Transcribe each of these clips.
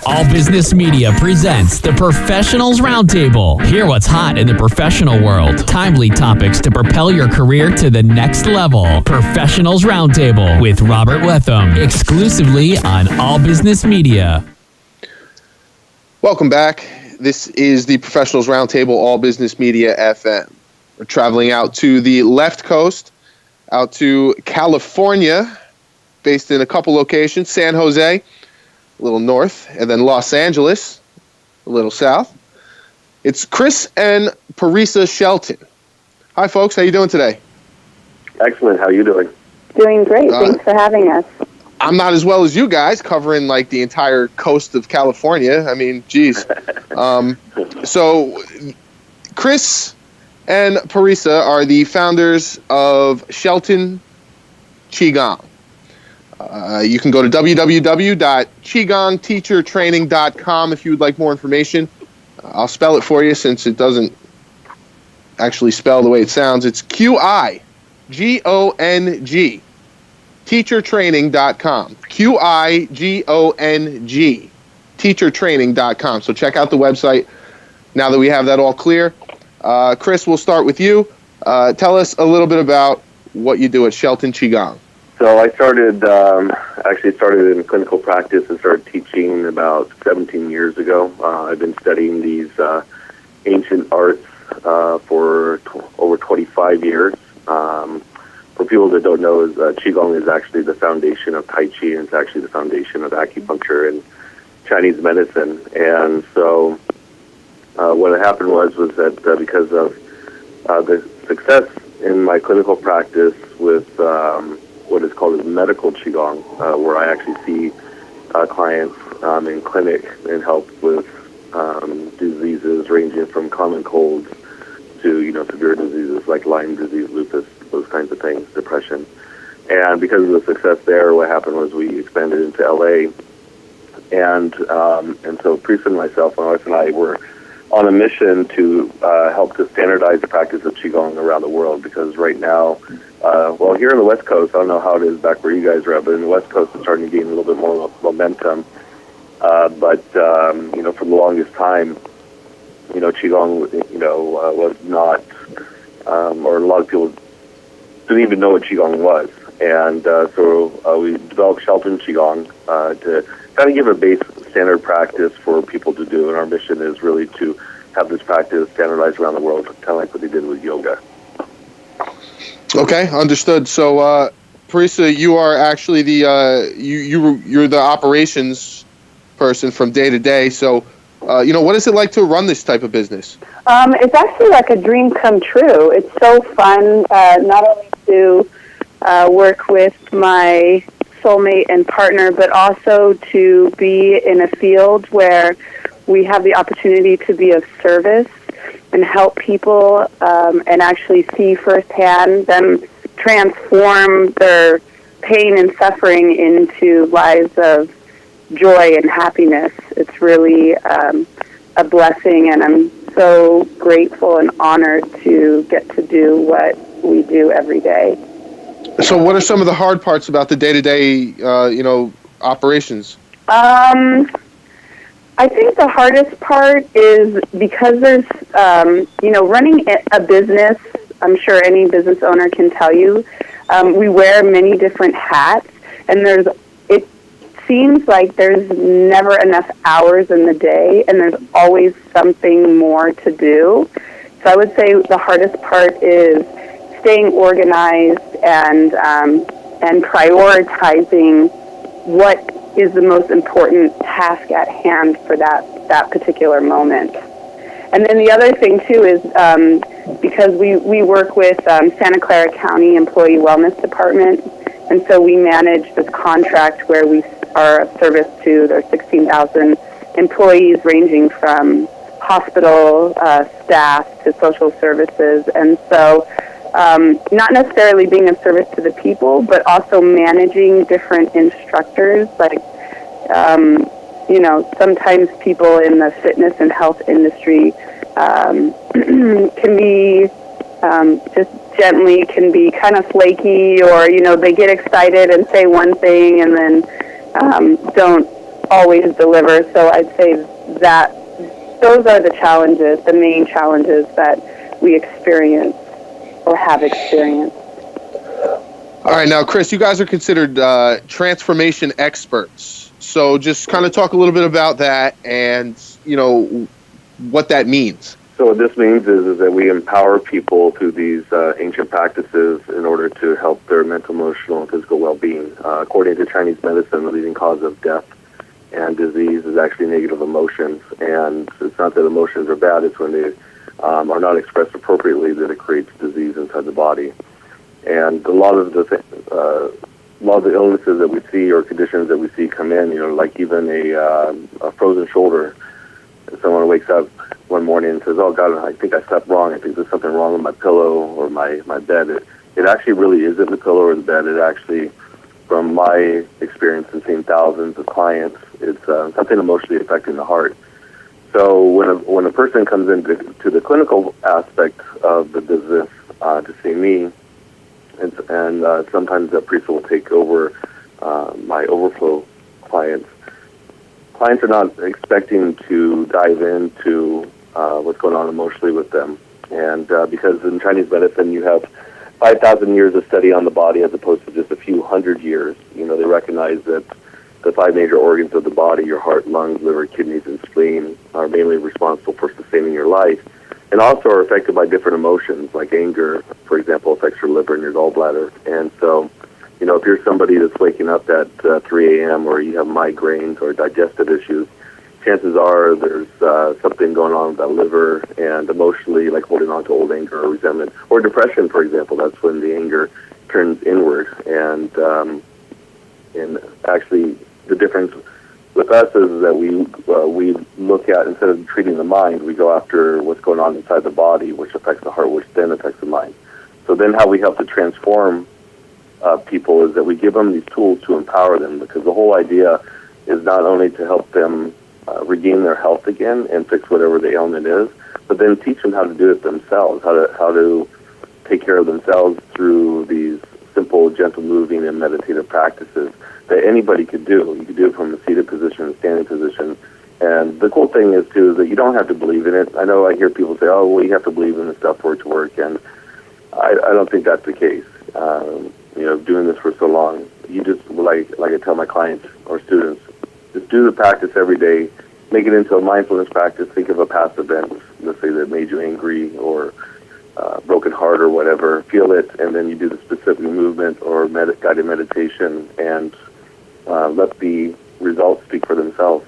All Business Media presents the Professionals Roundtable. Hear what's hot in the professional world. Timely topics to propel your career to the next level. Professionals Roundtable with Robert Wetham, exclusively on All Business Media. Welcome back. This is the Professionals Roundtable, All Business Media FM. We're traveling out to the left coast, out to California, based in a couple locations, San Jose, a little north, and then Los Angeles, a little south. It's Chris and Parisa Shelton. Hi, folks. How you doing today? Excellent. How are you doing? Doing great. Thanks for having us. I'm not as well as you guys, covering like the entire coast of California. I mean, geez. So, Chris and Parisa are the founders of Shelton Qigong. You can go to www.qigongteachertraining.com if you would like more information. I'll spell it for you since it doesn't actually spell the way it sounds. It's Qigong, teachertraining.com. Qigong, teachertraining.com. So check out the website now that we have that all clear. Chris, we'll start with you. Tell us a little bit about what you do at Shelton Qigong. So I started in clinical practice and started teaching about 17 years ago. I've been studying these ancient arts for over 25 years. For people that don't know, Qigong is actually the foundation of Tai Chi, and it's actually the foundation of acupuncture and Chinese medicine. And so what happened was that because of the success in my clinical practice with what is called medical Qigong, where I actually see clients in clinic and help with diseases ranging from common colds to severe diseases like Lyme disease, lupus, those kinds of things, depression. And because of the success there, what happened was we expanded into LA, and so Parisa and myself, my wife and I, were on a mission to help to standardize the practice of Qigong around the world, because right now, here in the West Coast, I don't know how it is back where you guys are at, but in the West Coast it's starting to gain a little bit more momentum. But for the longest time, Qigong, was not, or a lot of people didn't even know what Qigong was. And so we developed Shelton Qigong to kind of give a base standard practice for people to do. And our mission is really to have this practice standardized around the world, kind of like what they did with yoga. Okay, understood. So, Parisa, you are actually the you're the operations person from day to day. So, what is it like to run this type of business? It's actually like a dream come true. It's so fun, not only to work with my soulmate and partner, but also to be in a field where we have the opportunity to be of service and help people and actually see firsthand them transform their pain and suffering into lives of joy and happiness. It's really a blessing, and I'm so grateful and honored to get to do what we do every day. So what are some of the hard parts about the day-to-day, operations? I think the hardest part is because there's, running a business, I'm sure any business owner can tell you, we wear many different hats, and it seems like there's never enough hours in the day, and there's always something more to do. So I would say the hardest part is staying organized and prioritizing what is the most important task at hand for that particular moment. And then the other thing, too, is because we work with Santa Clara County Employee Wellness Department, and so we manage this contract where we are of service to their 16,000 employees, ranging from hospital staff to social services. And so not necessarily being of service to the people, but also managing different instructors. Like, sometimes people in the fitness and health industry can be just gently can be kind of flaky, or they get excited and say one thing and then don't always deliver. So I'd say that those are the challenges, the main challenges that we experience or have experienced. All right, now, Chris, you guys are considered transformation experts. So just kind of talk a little bit about that and, what that means. So what this means is that we empower people through these ancient practices in order to help their mental, emotional, and physical well-being. According to Chinese medicine, the leading cause of death and disease is actually negative emotions. And it's not that emotions are bad, it's when they are not expressed appropriately that it creates disease inside the body. And a lot of the illnesses that we see or conditions that we see come in, like even a frozen shoulder. If someone wakes up one morning and says, "Oh God, I think I slept wrong. I think there's something wrong with my pillow or my bed." It actually really isn't the pillow or the bed. It actually, from my experience in seeing thousands of clients, it's something emotionally affecting the heart. So when a person comes into the clinical aspect of the business to see me, and sometimes that priest will take over my overflow clients. Clients are not expecting to dive into what's going on emotionally with them. And because in Chinese medicine you have 5,000 years of study on the body as opposed to just a few hundred years, they recognize that the 5 major organs of the body, your heart, lungs, liver, kidneys, and spleen, are mainly responsible for sustaining your life, and also are affected by different emotions, like anger, for example, affects your liver and your gallbladder. And so, if you're somebody that's waking up at 3 a.m. or you have migraines or digestive issues, chances are there's something going on with that liver, and emotionally, like holding on to old anger or resentment. Or depression, for example, that's when the anger turns inward. And actually, the difference with us is that we look at, instead of treating the mind, we go after what's going on inside the body, which affects the heart, which then affects the mind. So then how we help to transform people is that we give them these tools to empower them, because the whole idea is not only to help them regain their health again and fix whatever the ailment is, but then teach them how to do it themselves, how to take care of themselves through these simple, gentle moving and meditative practices that anybody could do. You could do it from a seated position, a standing position. And the cool thing is, too, is that you don't have to believe in it. I know I hear people say, "Oh, well, you have to believe in this stuff for it to work." And I don't think that's the case. Doing this for so long, you just, like I tell my clients or students, just do the practice every day. Make it into a mindfulness practice. Think of a past event, let's say, that made you angry or broken heart or whatever. Feel it, and then you do the specific movement or guided meditation, and let the results speak for themselves.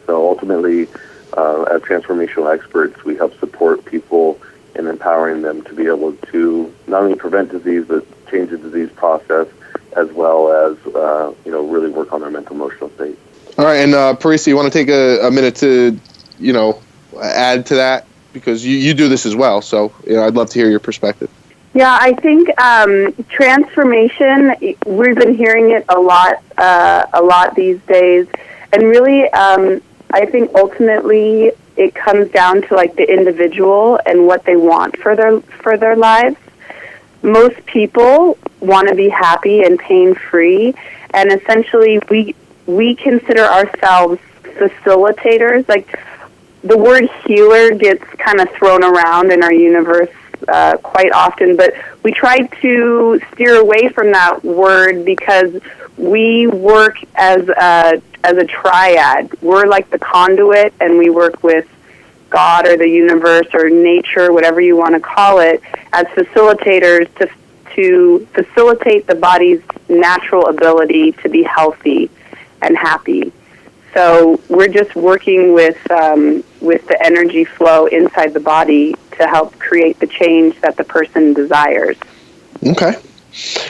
So ultimately, as transformational experts, we help support people in empowering them to be able to not only prevent disease, but change the disease process, as well as really work on their mental emotional state. All right, and Parisa, you want to take a minute to add to that, because you do this as well. So I'd love to hear your perspective. Yeah, I think transformation, we've been hearing it a lot these days, and really, I think ultimately it comes down to like the individual and what they want for their lives. Most people want to be happy and pain-free, and essentially we consider ourselves facilitators. Like, the word healer gets kind of thrown around in our universe quite often, but we try to steer away from that word because we work as a triad. We're like the conduit, and we work with God or the universe or nature, whatever you want to call it, as facilitators to facilitate the body's natural ability to be healthy and happy. So we're just working with the energy flow inside the body to help create the change that the person desires. Okay.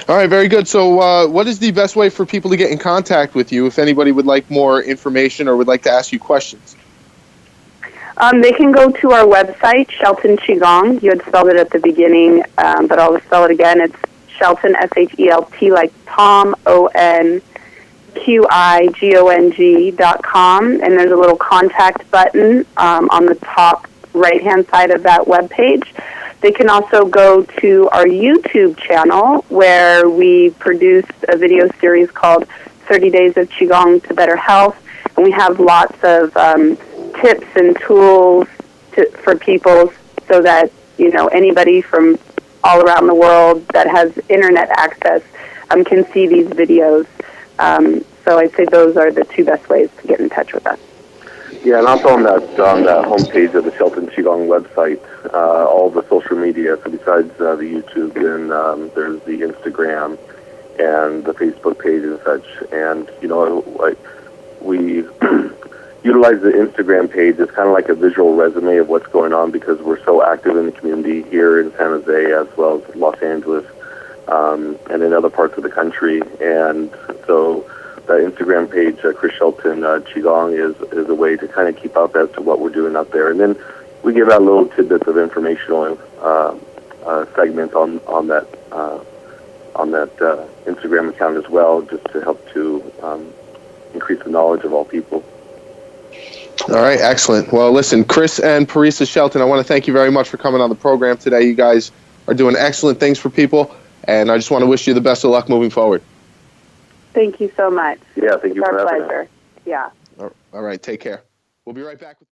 All right, very good. So what is the best way for people to get in contact with you if anybody would like more information or would like to ask you questions? They can go to our website, Shelton Qigong. You had spelled it at the beginning, but I'll spell it again. It's Shelton, S-H-E-L-T, like Tom, ONQIGONG.com, and there's a little contact button on the top right-hand side of that webpage. They can also go to our YouTube channel, where we produced a video series called 30 Days of Qigong to Better Health, and we have lots of tips and tools for people so that, anybody from all around the world that has internet access can see these videos. So I'd say those are the two best ways to get in touch with us. Yeah, and also on that homepage of the Shelton Qigong website, all the social media. So besides the YouTube, then there's the Instagram and the Facebook page and such. And we utilize the Instagram page as kind of like a visual resume of what's going on, because we're so active in the community here in San Jose as well as Los Angeles, and in other parts of the country. And so the Instagram page, Chris Shelton Qigong, is a way to kind of keep up as to what we're doing out there. And then we give out little tidbits of informational segments on that Instagram account as well, just to help to increase the knowledge of all people. All right, excellent. Well, listen, Chris and Parisa Shelton, I want to thank you very much for coming on the program today. You guys are doing excellent things for people, and I just want to wish you the best of luck moving forward. Thank you so much. Yeah, thank you for having us. It's our pleasure. Yeah. All right, take care. We'll be right back with